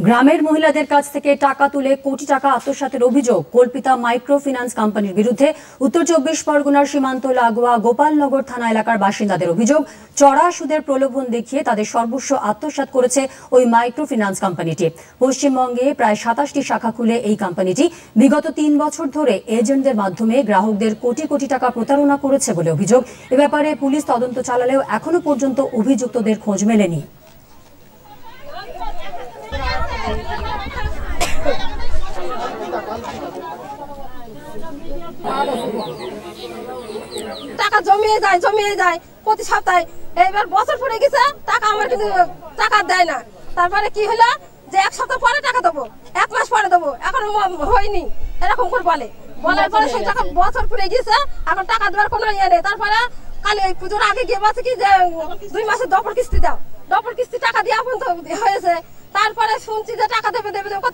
গ্রামের মহিলাদের কাছ থেকে টাকা তুলে কোটি টাকা আত্মসাতের অভিযোগ কল্পিতা মাইক্রো ফিন্যান্স কোম্পানির বিরুদ্ধে। উত্তর ২৪ পরগনার সীমান্ত লাগোয়া গোপালনগর থানা এলাকার বাসিন্দাদের অভিযোগ, চড়া সুদের প্রলোভন দেখিয়ে তাদের সর্বস্ব আত্মসাৎ করেছে ওই মাইক্রো ফিন্যান্স কোম্পানিটি। পশ্চিমবঙ্গে প্রায় ২৭টি শাখা খুলে এই কোম্পানিটি বিগত ৩ বছর ধরে এজেন্টদের মাধ্যমে গ্রাহকদের কোটি কোটি টাকা প্রতারণা করেছে বলে অভিযোগ। এ ব্যাপারে পুলিশ তদন্ত চালালেও এখনো পর্যন্ত অভিযুক্তদের খোঁজ মেলেনি। টাকা জমিয়ে যায় প্রতি সপ্তাহে। এইবার বছর পড়ে গেছে, টাকা আমার কিন্তু টাকা দেয় না। তারপরে কি হলো যে 1 সপ্তাহ পরে টাকা দেবো, 1 মাস পরে দেবো, এখনো হয়নি, এরকম করে বলার পরে সেই টাকা বছর পড়ে গেছে, এখন টাকা দেওয়ার কোনো ইয়ে নেই। তারপরে কালি এই পুজোর আগে গিয়ে বলছে কি যে 2 মাসের ডবল কিস্তি দাও, ডবল কিস্তি টাকা দিয়ে এখন তো হয়েছে। তারপরে শুনছি যে টাকা দেবে কত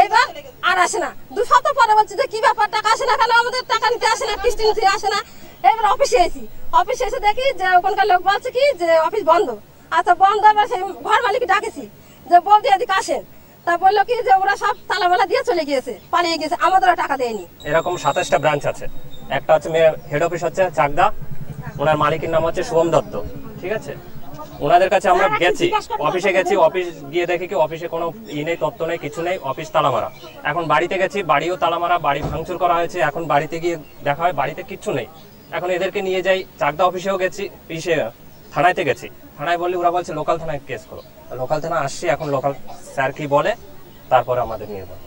এইবার আর আসে না। 2 সপ্তাহ পরে বলছি যে কি ব্যাপার, টাকা আসে না কেন, আমাদের টাকা নিতে আসে না, কিস্তি নিতে আসে না। এবার অফিসে এসে দেখি যে ওখানকার লোক বলছে কি যে অফিস বন্ধ। আচ্ছা বন্ধ, এবার সেই ঘর মালিক ডাকেছি যে বৌদি এদিকে আসেন। তা বললো কি যে ওরা সব তালামালা দিয়ে চলে গিয়েছে, পালিয়ে গেছে, আমাদের টাকা দেয়নি। এরকম 27টা ব্রাঞ্চ আছে। একটা হচ্ছে হেড অফিস হচ্ছে চাকদা, ওনার মালিকের নাম হচ্ছে সোহম দত্ত, ঠিক আছে। ওনাদের কাছে আমরা গেছি, অফিসে গেছি, অফিস গিয়ে দেখি কি অফিসে কোনো নেই, তথ্য নেই, কিছু নেই, অফিস তালামারা। এখন বাড়িতে গেছি, বাড়িও তালামারা, বাড়ি ভাঙচুর করা হয়েছে। এখন বাড়িতে গিয়ে দেখা হয় বাড়িতে কিচ্ছু নেই। এখন এদেরকে নিয়ে যাই চাকদা অফিসেও গেছি, থানাতে গেছি, থানায় বললে ওরা বলছে লোকাল থানায় কেস করো। লোকাল থানা আসছি, এখন লোকাল স্যার কি বলে তারপরে আমাদের নিয়ে যাবো।